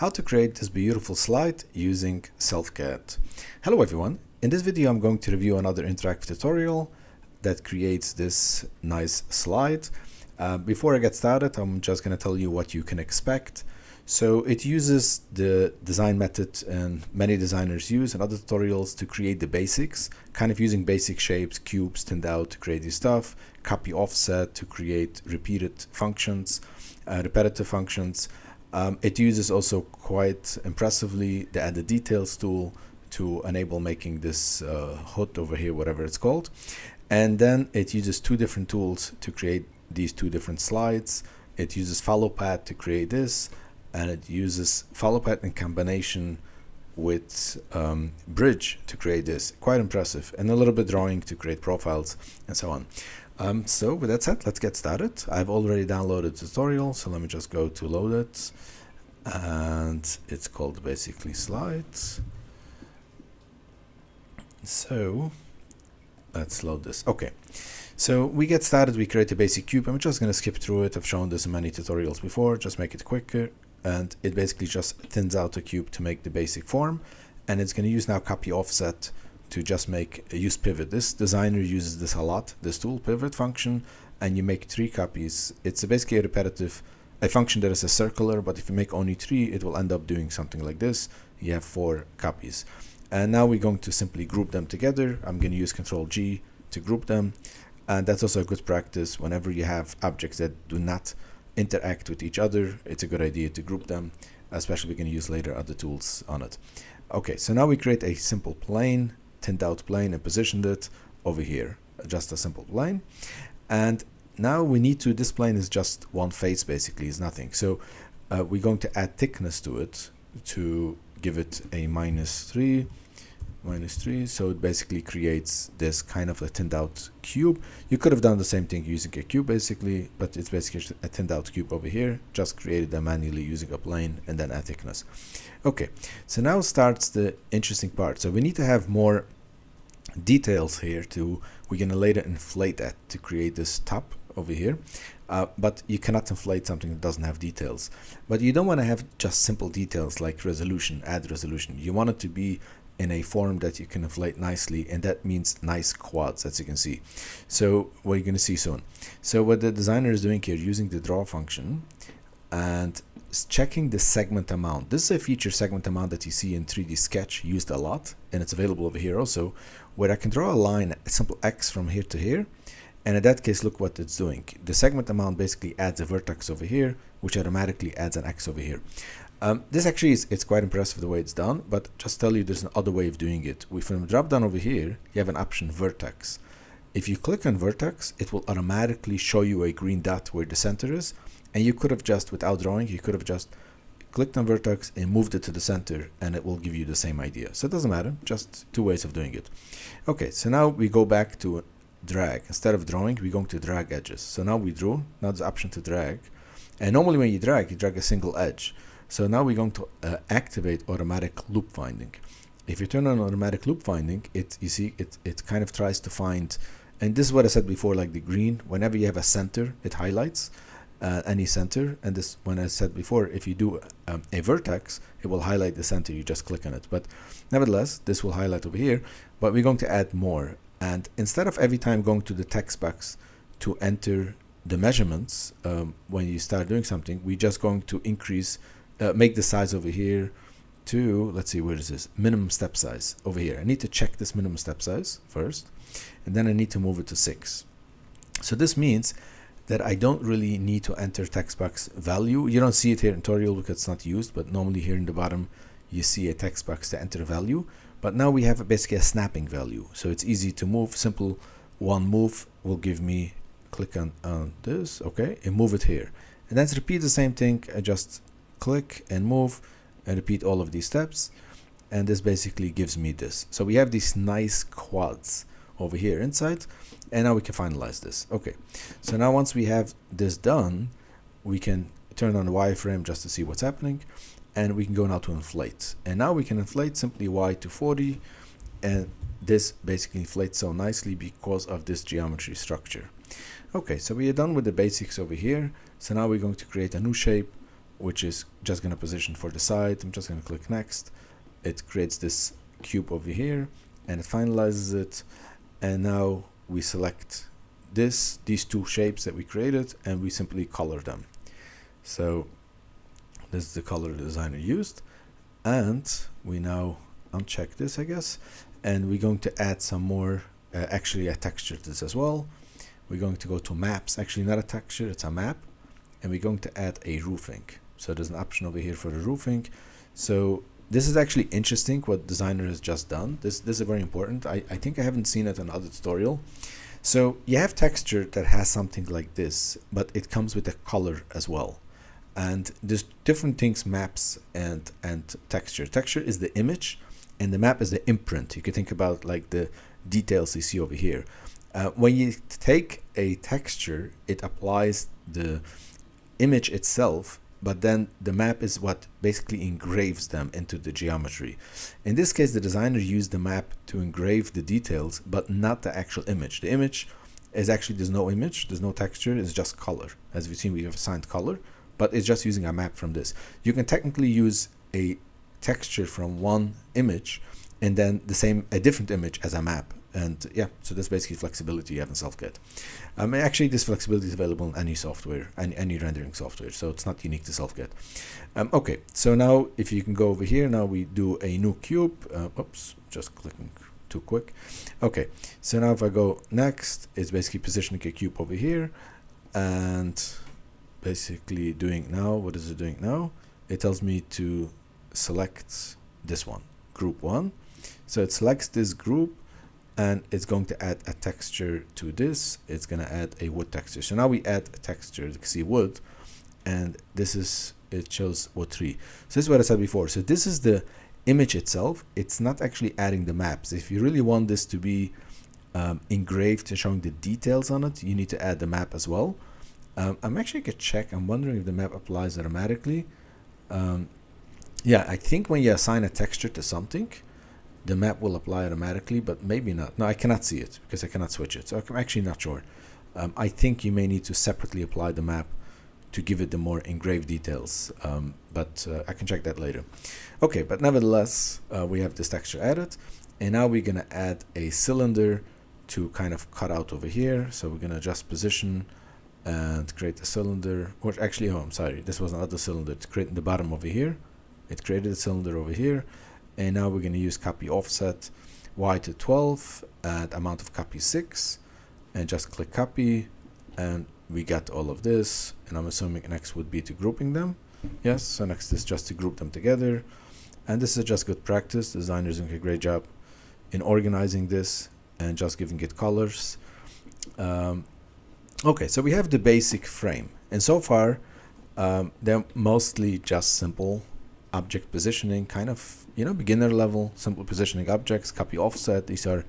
how to create this beautiful slide using SelfCAD. Hello everyone, in this video I'm going to review another interactive tutorial that creates this nice slide. Before I get started, I'm just going to tell you what you can expect. So it uses the design method and many designers use in other tutorials to create the basics, kind of using basic shapes, cubes, thinned out to create this stuff, copy offset to create repeated functions, repetitive functions. It uses also quite impressively the added details tool to enable making this hood over here, whatever it's called. And then it uses two different tools to create these two different slides. It uses follow path to create this, and it uses follow path in combination with bridge to create this. Quite impressive. And a little bit drawing to create profiles and so on. So with that said, let's get started. I've already downloaded the tutorial, so let me just go to load it. And it's called basically slides. So let's load this. Okay, so we get started. We create a basic cube. I'm just going to skip through it. I've shown this in many tutorials before, just make it quicker. And it basically just thins out a cube to make the basic form. And it's going to use now copy offset to just use pivot. This designer uses this a lot, this tool, pivot function, and you make 3 copies. It's basically a function that is a circular, but if you make only 3, it will end up doing something like this. You have 4 copies. And now we're going to simply group them together. I'm going to use Ctrl G to group them. And that's also a good practice. Whenever you have objects that do not interact with each other, it's a good idea to group them, especially we're going to use later other tools on it. Okay, so now we create a simple plane, thinned out plane, and positioned it over here, just a simple plane. And now we need to, this plane is just one face basically, is nothing. So we're going to add thickness to it to give it a -3, so it basically creates this kind of a thinned out cube. You could have done the same thing using a cube basically, but it's basically a thinned out cube over here, just created them manually using a plane and then add thickness. Okay, so now starts the interesting part. So we need to have more details here we're going to later inflate that to create this top over here. But you cannot inflate something that doesn't have details. But you don't want to have just simple details like resolution, add resolution. You want it to be in a form that you can inflate nicely, and that means nice quads, as you can see. So what you're going to see soon. So what the designer is doing here, using the draw function and checking the segment amount. This is a feature, segment amount, that you see in 3D Sketch used a lot, and it's available over here also, where I can draw a line, a simple X from here to here. And in that case, look what it's doing. The segment amount basically adds a vertex over here, which automatically adds an X over here. This actually it's quite impressive the way it's done, but just tell you there's another way of doing it. From drop down over here, you have an option vertex. If you click on vertex, it will automatically show you a green dot where the center is. And you could have just, without drawing, you could have just clicked on vertex and moved it to the center, and it will give you the same idea. So it doesn't matter, just 2 ways of doing it. Okay, so now we go back to drag. Instead of drawing, we're going to drag edges. So now we drew, now there's the option to drag. And normally when you drag a single edge. So now we're going to activate automatic loop finding. If you turn on automatic loop finding, it kind of tries to find, and this is what I said before, like the green, whenever you have a center, it highlights any center. And this, when I said before, if you do a vertex, it will highlight the center, you just click on it. But nevertheless, this will highlight over here, but we're going to add more. And instead of every time going to the text box to enter the measurements when you start doing something, we're just going to make the size over here to, let's see, where is this? Minimum step size over here. I need to check this minimum step size first, and then I need to move it to 6. So this means that I don't really need to enter text box value. You don't see it here in tutorial because it's not used, but normally here in the bottom, you see a text box to enter a value. But now we have basically a snapping value. So it's easy to move. Simple one move will give me, click on this, okay, and move it here. And then repeat the same thing. I just click and move and repeat all of these steps. And this basically gives me this. So we have these nice quads over here inside. And now we can finalize this. Okay, so now once we have this done, we can turn on the wireframe just to see what's happening. And we can go now to inflate. And now we can inflate simply Y to 40. And this basically inflates so nicely because of this geometry structure. Okay, so we are done with the basics over here. So now we're going to create a new shape which is just going to position for the side. I'm just going to click next. It creates this cube over here and it finalizes it. And now we select these two shapes that we created and we simply color them. So this is the color the designer used, and we now uncheck this, I guess, and we're going to add some more, actually a texture to this as well. We're going to go to maps, actually not a texture, it's a map, and we're going to add a roofing. So there's an option over here for the roofing. So this is actually interesting what designer has just done. This is very important. I think I haven't seen it in other tutorial. So you have texture that has something like this, but it comes with a color as well. And there's different things, maps and texture. Texture is the image and the map is the imprint. You can think about like the details you see over here. When you take a texture, it applies the image itself, but then the map is what basically engraves them into the geometry. In this case, the designer used the map to engrave the details, but not the actual image. The image is actually, there's no image, there's no texture, it's just color. As we've seen, we have assigned color, but it's just using a map from this. You can technically use a texture from one image and then a different image as a map. And yeah, so that's basically flexibility you have in SelfCAD. Actually, this flexibility is available in any software, any rendering software, so it's not unique to SelfCAD. Okay, so now if you can go over here, now we do a new cube. Oops, just clicking too quick. Okay, so now if I go next, it's basically positioning a cube over here, and basically doing now, what is it doing now? It tells me to select this one, group 1. So it selects this group, and it's going to add a texture to this. It's going to add a wood texture. So now we add a texture. You can see wood, and this is, it shows wood 3. So this is what I said before. So this is the image itself. It's not actually adding the maps. If you really want this to be engraved and showing the details on it, you need to add the map as well. I'm actually going to check. I'm wondering if the map applies automatically. Yeah, I think when you assign a texture to something, the map will apply automatically, but maybe not. No, I cannot see it because I cannot switch it. So I'm actually not sure. I think you may need to separately apply the map to give it the more engraved details, but I can check that later. Okay, but nevertheless, we have this texture added, and now we're going to add a cylinder to kind of cut out over here. So we're going to adjust position and create a cylinder, or actually, oh, I'm sorry, this was another cylinder to create the bottom over here. It created a cylinder over here, and now we're going to use copy offset Y to 12 and amount of copy 6, and just click copy, and we got all of this. And I'm assuming next would be to grouping them. Yes, so next is just to group them together, and this is just good practice. The designer is doing a great job in organizing this and just giving it colors. Okay, so we have the basic frame, and so far they're mostly just simple object positioning, kind of, you know, beginner level, simple positioning objects, copy offset. These are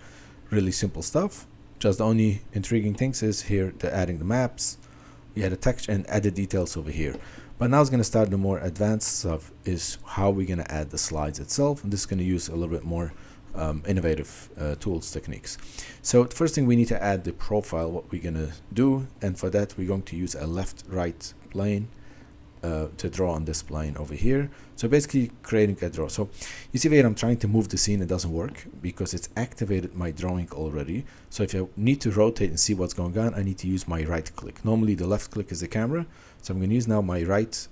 really simple stuff. Just the only intriguing things is here, the adding the maps, we had a text and added details over here. But now it's going to start the more advanced stuff, is how we're going to add the slides itself, and this is going to use a little bit more innovative tools, techniques. So the first thing, we need to add the profile, what we're going to do, and for that we're going to use a left-right plane to draw on this plane over here. So basically creating a draw. So you see here I'm trying to move the scene, it doesn't work because it's activated my drawing already. So if I need to rotate and see what's going on, I need to use my right click. Normally the left click is the camera, so I'm going to use now my right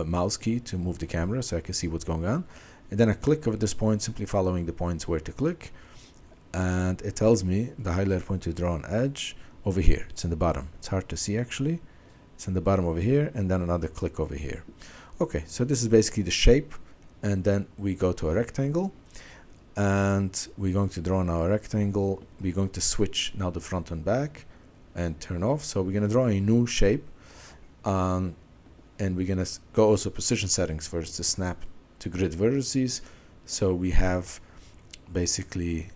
mouse key to move the camera so I can see what's going on. And then I click over this point, simply following the points where to click, and it tells me the highlighter point to draw an edge over here. It's in the bottom. It's hard to see actually. It's in the bottom over here, and then another click over here. Okay, so this is basically the shape, and then we go to a rectangle, and we're going to draw now a rectangle. We're going to switch now the front and back and turn off. So we're going to draw a new shape, and we're going to go also position settings first to snap to grid vertices. So we have basically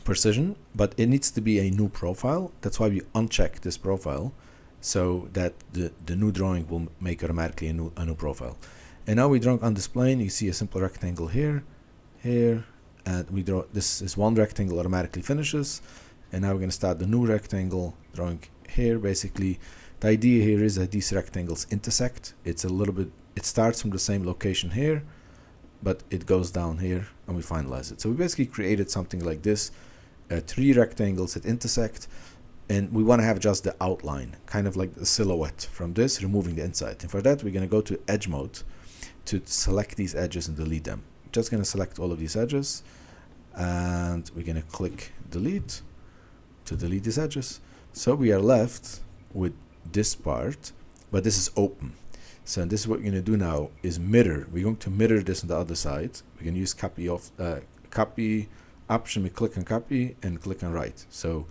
precision, but it needs to be a new profile. That's why we uncheck this profile, so that the new drawing will make automatically a new profile. And now we draw on this plane. You see a simple rectangle here, and we draw, this is one rectangle automatically finishes, and now we're going to start the new rectangle drawing here. Basically the idea here is that these rectangles intersect. It's a little bit it starts from the same location here, but it goes down here, and we finalize it. So we basically created something like this, 3 rectangles that intersect, and we want to have just the outline, kind of like the silhouette from this, removing the inside. And for that, we're going to go to edge mode to select these edges and delete them. Just going to select all of these edges, and we're going to click delete to delete these edges. So we are left with this part, but this is open. So this is what we're going to do now is mirror. We're going to mirror this on the other side. We're going to use copy option. We click on copy and click on write. So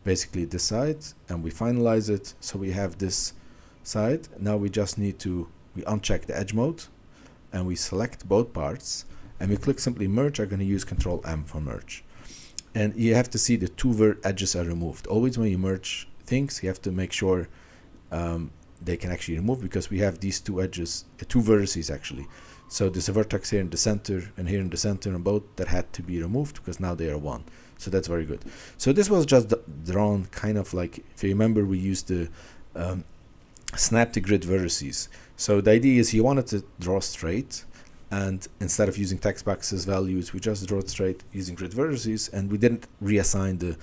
basically this side, and we finalize it. So we have this side. Now we just need to, we uncheck the edge mode, and we select both parts, and we click simply merge. I'm going to use Control M for merge. And you have to see the 2 edges are removed. Always when you merge things, you have to make sure they can actually remove, because we have these 2 edges, 2 vertices actually. So there's a vertex here in the center and here in the center, and both that had to be removed because now they are one. So that's very good. So this was just drawn kind of like, if you remember, we used the snap to grid vertices. So the idea is you wanted to draw straight, and instead of using text boxes values, we just draw it straight using grid vertices, and we didn't reassign the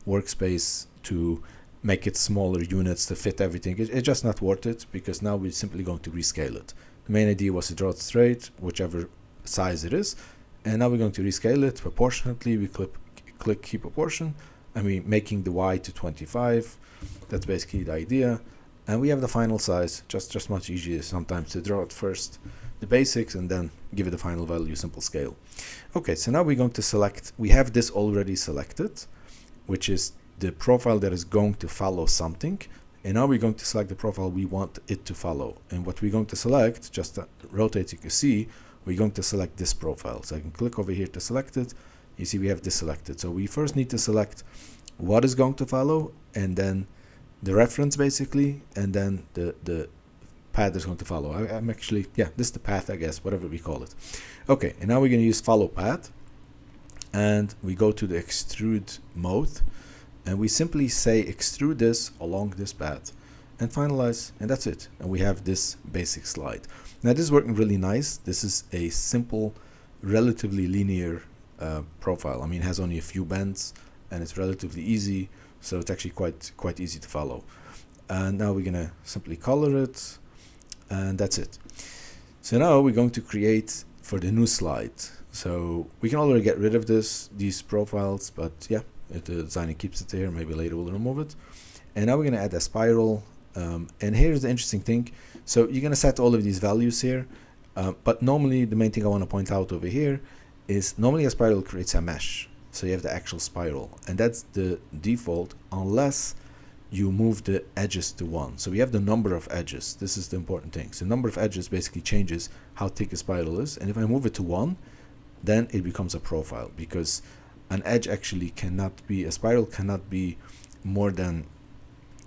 workspace to make it smaller units to fit everything. It's just not worth it, because now we're simply going to rescale it. The main idea was to draw it straight, whichever size it is, and now we're going to rescale it proportionately. We click key proportion, and we're making the Y to 25. That's basically the idea, and we have the final size. Just much easier sometimes to draw it first, the basics, and then give it the final value, simple scale. Okay, so now we're going to select, we have this already selected, which is the profile that is going to follow something, and now we're going to select the profile we want it to follow. And what we're going to select, just rotate, you can see we're going to select this profile. So I can click over here to select it. You see we have this selected. So we first need to select what is going to follow, and then the reference basically, and then the path is going to follow. I'm actually, yeah, this is the path, I guess, whatever we call it. Okay, and now we're going to use follow path, and we go to the extrude mode, and we simply say extrude this along this path and finalize, and that's it. And we have this basic slide. Now this is working really nice. This is a simple, relatively linear profile. I mean, it has only a few bends, and it's relatively easy, so it's actually quite easy to follow. And now we're gonna simply color it, and that's it. So now we're going to create for the new slide. So we can already get rid of these profiles, but yeah, the designer keeps it there. Maybe later we'll remove it. And now we're gonna add a spiral. And here's the interesting thing. So you're gonna set all of these values here, but normally the main thing I want to point out over here is normally a spiral creates a mesh. So you have the actual spiral, and that's the default unless you move the edges to 1. So we have the number of edges. This is the important thing. So the number of edges basically changes how thick a spiral is, and if I move it to 1, then it becomes a profile, because an edge actually cannot be, a spiral cannot be more than,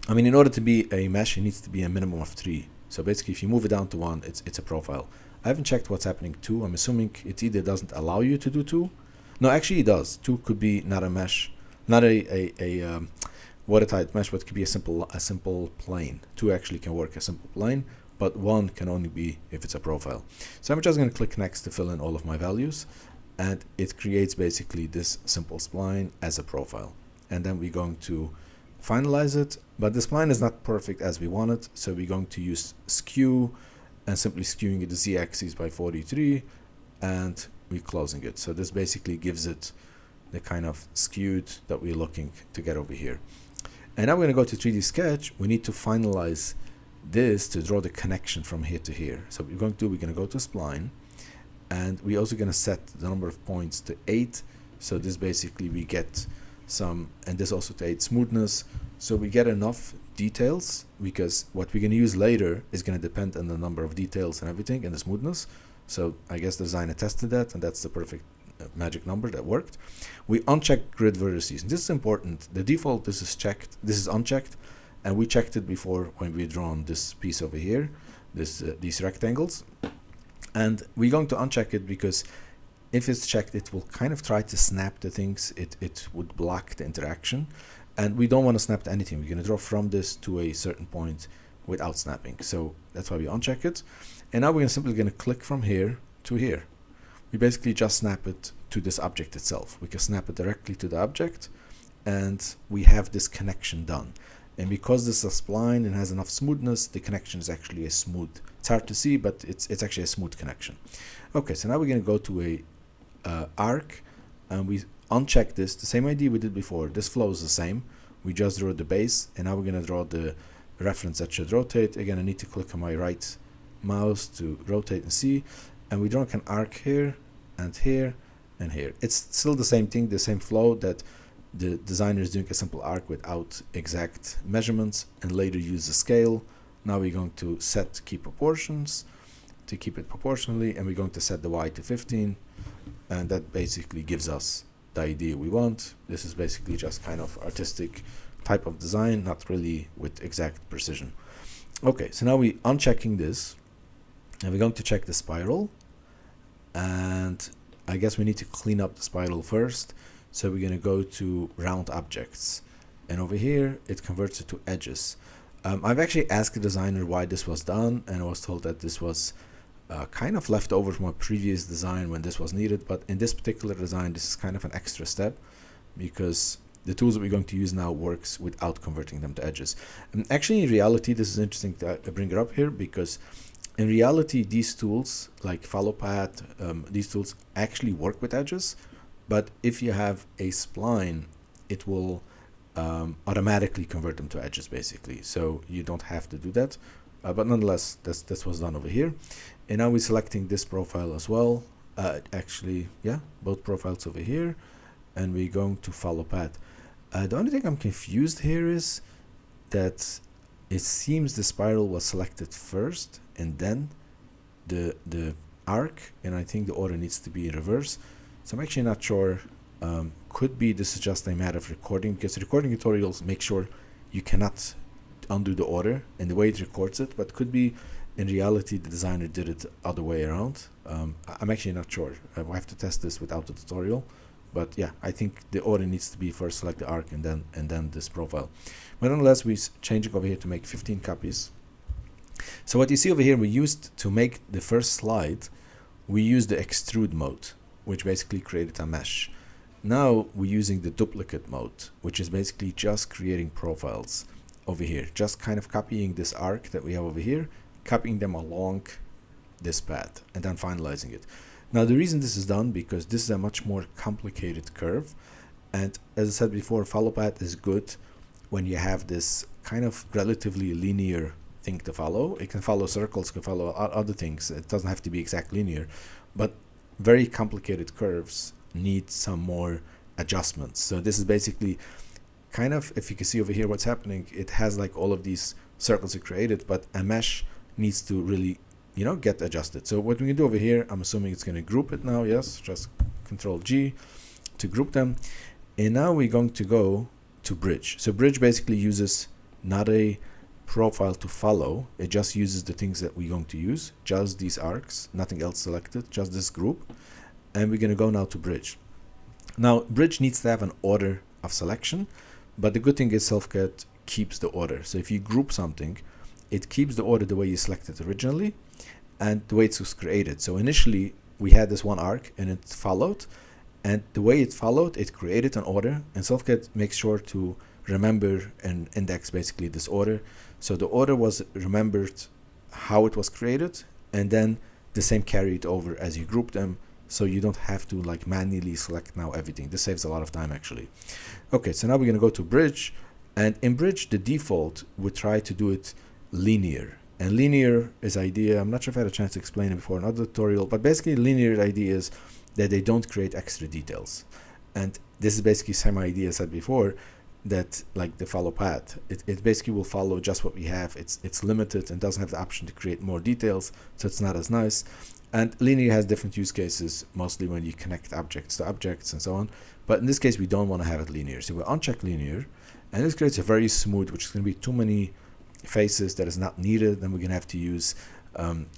I mean, in order to be a mesh, it needs to be a minimum of 3. So basically, if you move it down to 1, it's a profile. I haven't checked what's happening 2. I'm assuming it either doesn't allow you to do 2. No, actually it does. 2 could be not a mesh, not a watertight mesh, but it could be a simple plane. 2 actually can work a simple plane, but 1 can only be if it's a profile. So I'm just going to click next to fill in all of my values, and it creates basically this simple spline as a profile. And then we're going to finalize it, but the spline is not perfect as we want it, so we're going to use skew and simply skewing it the z-axis by 43, and we're closing it. So this basically gives it the kind of skewed that we're looking to get over here. And now we're going to go to 3D Sketch. We need to finalize this to draw the connection from here to here. So what we're going to do, we're going to go to spline, and we're also going to set the number of points to 8. So this basically we get some, and this also to 8 smoothness. So we get enough details, because what we're going to use later is going to depend on the number of details and everything and the smoothness. So I guess the designer tested that, and that's the perfect magic number that worked. We unchecked grid vertices, and this is important. The default, this is checked, this is unchecked, and we checked it before when we drawn this piece over here, these rectangles. And we're going to uncheck it because if it's checked, it will kind of try to snap the things. It would block the interaction, and we don't want to snap to anything. We're going to draw from this to a certain point without snapping. So that's why we uncheck it. And now we're simply going to click from here to here. We basically just snap it to this object itself. We can snap it directly to the object, and we have this connection done. And because this is a spline and has enough smoothness, the connection is actually a smooth. It's hard to see, but it's actually a smooth connection. Okay, so now we're going to go to a arc, and we uncheck this. The same idea we did before. This flow is the same. We just draw the base, and now we're going to draw the reference that should rotate. Again, I need to click on my right mouse to rotate and see. And we draw an arc here and here and here. It's still the same thing, the same flow that the designer is doing a simple arc without exact measurements, and later use the scale. Now we're going to set key proportions to keep it proportionally, and we're going to set the Y to 15, and that basically gives us the idea we want. This is basically just kind of artistic type of design, not really with exact precision. Okay, so now we're unchecking this, and we're going to check the spiral, and I guess we need to clean up the spiral first. So we're going to go to round objects, and over here it converts it to edges. I've actually asked the designer why this was done, and I was told that this was kind of left over from a previous design when this was needed, but in this particular design this is kind of an extra step, because the tools that we're going to use now works without converting them to edges. And actually in reality, this is interesting to bring it up here, because in reality these tools like FollowPath, these tools actually work with edges. But if you have a spline, it will automatically convert them to edges, basically. So you don't have to do that. But nonetheless, this was done over here. And now we're selecting this profile as well. Actually, yeah, both profiles over here. And we're going to FollowPath. The only thing I'm confused here is that it seems the spiral was selected first and then the arc. And I think the order needs to be in reverse. So I'm actually not sure. Could be this is just a matter of recording, because recording tutorials make sure you cannot undo the order and the way it records it, but could be in reality the designer did it the other way around. I'm actually not sure. I have to test this without the tutorial, but yeah, I think the order needs to be first select the arc and then this profile. But nonetheless, we're changing over here to make 15 copies. So what you see over here, we used to make the first slide, we used the extrude mode, which basically created a mesh. Now we're using the duplicate mode, which is basically just creating profiles over here, just kind of copying this arc that we have over here, copying them along this path, and then finalizing it. Now the reason this is done, because this is a much more complicated curve, and as I said before, FollowPath is good when you have this kind of relatively linear thing to follow. It can follow circles, can follow other things. It doesn't have to be exact linear, but very complicated curves need some more adjustments. So this is basically kind of, if you can see over here what's happening, it has like all of these circles it created, but a mesh needs to really, you know, get adjusted. So what we can do over here, I'm assuming it's going to group it now. Yes, just Control G to group them. And now we're going to go to bridge. So bridge basically uses not a profile to follow, it just uses the things that we're going to use, just these arcs, nothing else selected, just this group. And we're going to go now to bridge. Now bridge needs to have an order of selection, but the good thing is SelfCAD keeps the order. So if you group something, it keeps the order the way you selected originally and the way it was created. So initially we had this one arc and it followed, and the way it followed, it created an order, and SelfCAD makes sure to remember and index basically this order. So the order was remembered how it was created, and then the same carried over as you group them, so you don't have to like manually select now everything. This saves a lot of time actually. Okay, so now we're going to go to bridge, and in bridge the default would try to do it linear. And linear is idea, I'm not sure if I had a chance to explain it before in another tutorial, but basically linear idea is that they don't create extra details. And this is basically same idea I said before, that like the follow path, it basically will follow just what we have. It's limited and doesn't have the option to create more details, so it's not as nice. And linear has different use cases, mostly when you connect objects to objects and so on. But in this case, we don't want to have it linear, so we uncheck linear, and this creates a very smooth, which is going to be too many faces that is not needed. Then we're going to have to use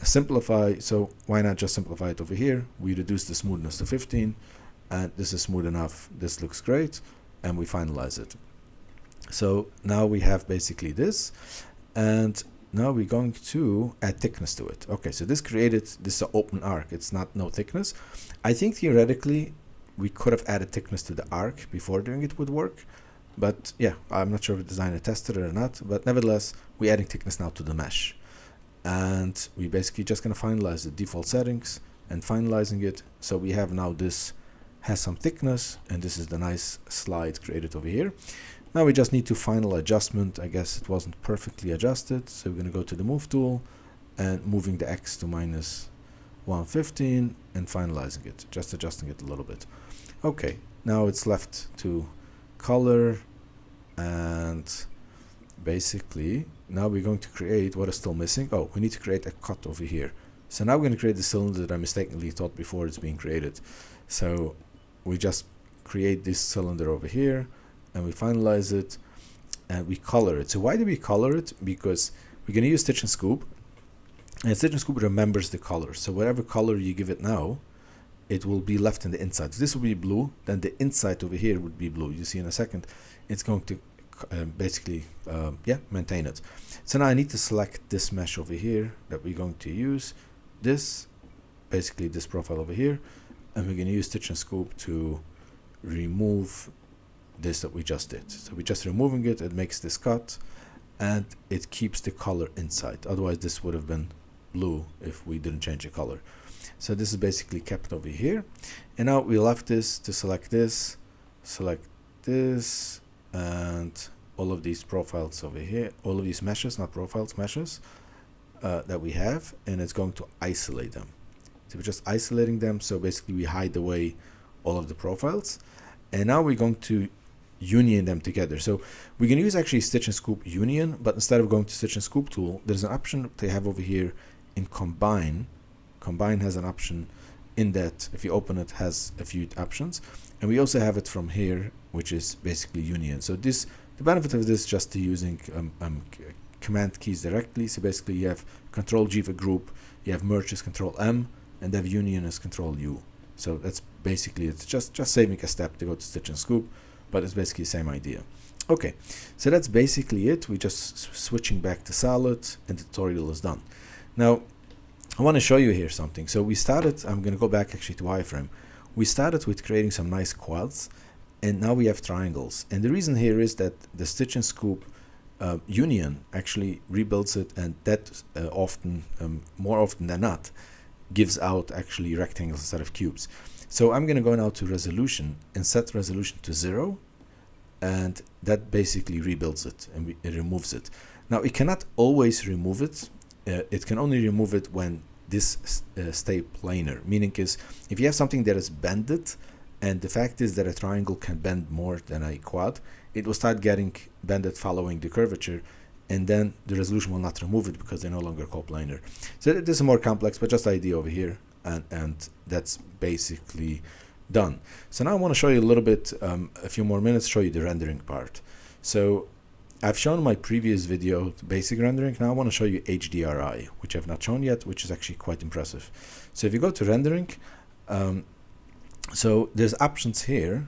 simplify. So why not just simplify it over here? We reduce the smoothness to 15, and this is smooth enough. This looks great, and we finalize it. So now we have basically this, and now we're going to add thickness to it. Okay, so this is an open arc. It's not no thickness. I think theoretically we could have added thickness to the arc before doing it would work. But yeah, I'm not sure if the designer tested it or not. But nevertheless, we're adding thickness now to the mesh. And we basically just going to finalize the default settings and finalizing it. So we have now this has some thickness, and this is the nice slide created over here. Now we just need to final adjustment. I guess it wasn't perfectly adjusted, so we're going to go to the move tool and moving the X to -115 and finalizing it, just adjusting it a little bit. Okay, now it's left to color, and basically now we're going to create what is still missing. Oh, we need to create a cut over here. So now we're going to create the cylinder that I mistakenly thought before it's being created. So we just create this cylinder over here and we finalize it and we color it. So why do we color it? Because we're going to use Stitch and Scoop, and Stitch and Scoop remembers the color. So whatever color you give it now, it will be left in the inside. So this will be blue, then the inside over here would be blue. You see in a second, it's going to basically maintain it. So now I need to select this mesh over here that we're going to use. This, basically this profile over here, and we're going to use Stitch and Scoop to remove this that we just did. So we're just removing it, it makes this cut, and it keeps the color inside. Otherwise this would have been blue if we didn't change the color. So this is basically kept over here. And now we left this to select this, and all of these profiles over here, all of these meshes, not profiles, meshes that we have, and it's going to isolate them. So we're just isolating them, so basically we hide away all of the profiles. And now we're going to union them together. So we can use actually Stitch and Scoop union, but instead of going to Stitch and Scoop tool, there's an option they have over here in combine. Combine has an option in that, if you open it, has a few options. And we also have it from here, which is basically union. So this, the benefit of this is just to using command keys directly. So basically you have Control G for group, you have merge is Control M, and have union is Control U. So that's basically, it's just saving a step to go to Stitch and Scoop, but it's basically the same idea. Okay, so that's basically it. We're just switching back to solid, and the tutorial is done. Now I want to show you here something. So we started, I'm going to go back actually to wireframe. We started with creating some nice quads, and now we have triangles. And the reason here is that the Stitch and Scoop union actually rebuilds it, and that more often than not, gives out actually rectangles instead of cubes. So I'm going to go now to resolution and set resolution to 0, and that basically rebuilds it and it removes it. Now it cannot always remove it. It can only remove it when this stay planar, meaning is if you have something that is bended, and the fact is that a triangle can bend more than a quad, it will start getting bended following the curvature, and then the resolution will not remove it because they're no longer coplanar. So this is more complex, but just the idea over here, and that's basically done. So now I want to show you a little bit, a few more minutes, show you the rendering part. So I've shown my previous video basic rendering. Now I want to show you HDRI, which I've not shown yet, which is actually quite impressive. So if you go to rendering, so there's options here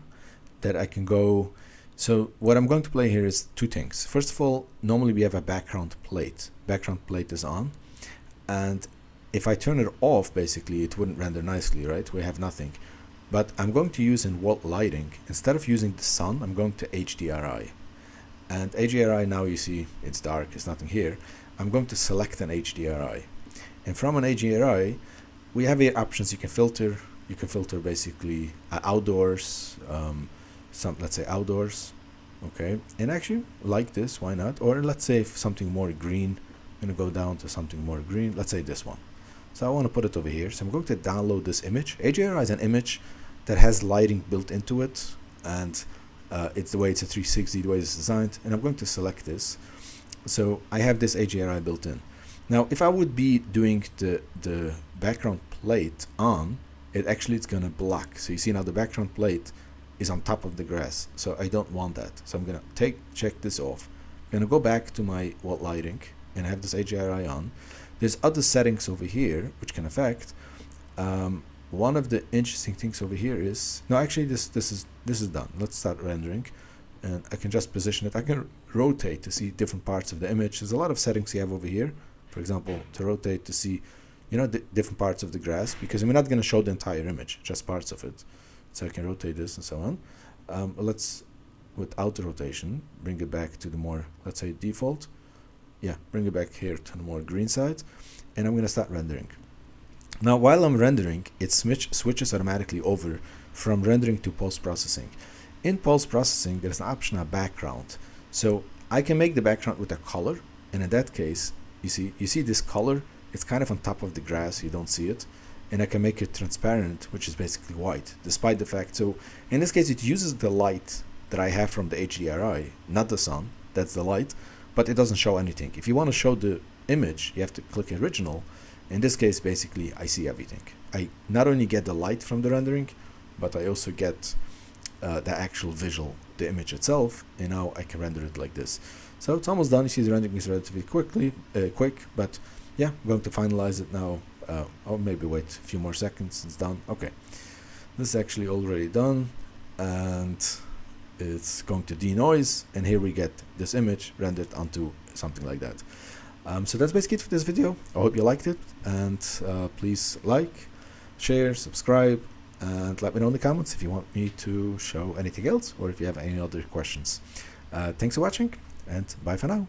that I can go. So what I'm going to play here is two things. First of all, normally we have a background plate. Background plate is on, and if I turn it off, basically it wouldn't render nicely, right? We have nothing. But I'm going to use in wall lighting, instead of using the sun, I'm going to HDRI. And HDRI, now you see it's dark, it's nothing here. I'm going to select an HDRI. And from an HDRI, we have here options. You can filter basically outdoors, let's say outdoors, okay, and actually like this, why not? Or let's say if something more green, I'm going to go down to something more green, let's say this one. So I want to put it over here. So I'm going to download this image. HDRI is an image that has lighting built into it, and it's the way it's a 360, the way it's designed, and I'm going to select this. So I have this HDRI built in. Now if I would be doing the background plate on, it's going to block. So you see now the background plate is on top of the grass, so I don't want that. So I'm going to check this off. I'm going to go back to my wall lighting and have this HDRI on. There's other settings over here which can affect. One of the interesting things over here is, no, actually this is done. Let's start rendering. and I can just position it. I can rotate to see different parts of the image. There's a lot of settings you have over here. For example, to rotate to see, you know, the different parts of the grass, because I'm not going to show the entire image, just parts of it. So I can rotate this and so on. Let's, without the rotation, bring it back to the more, let's say, default. Yeah, bring it back here to the more green side, and I'm going to start rendering. Now, while I'm rendering, it switches automatically over from rendering to post-processing. In post-processing, there's an option of background. So I can make the background with a color, and in that case, you see this color, it's kind of on top of the grass, you don't see it. And I can make it transparent, which is basically white, despite the fact. So in this case, it uses the light that I have from the HDRI, not the sun, that's the light, but it doesn't show anything. If you want to show the image, you have to click original. In this case, basically, I see everything. I not only get the light from the rendering, but I also get the actual visual, the image itself, and now I can render it like this. So it's almost done. You see the rendering is relatively quick, but yeah, I'm going to finalize it now. Or maybe wait a few more seconds. It's done. Okay, this is actually already done, and it's going to denoise, and here we get this image rendered onto something like that. So that's basically it for this video. I hope you liked it, and please like, share, subscribe, and let me know in the comments if you want me to show anything else or if you have any other questions. Thanks for watching, and bye for now.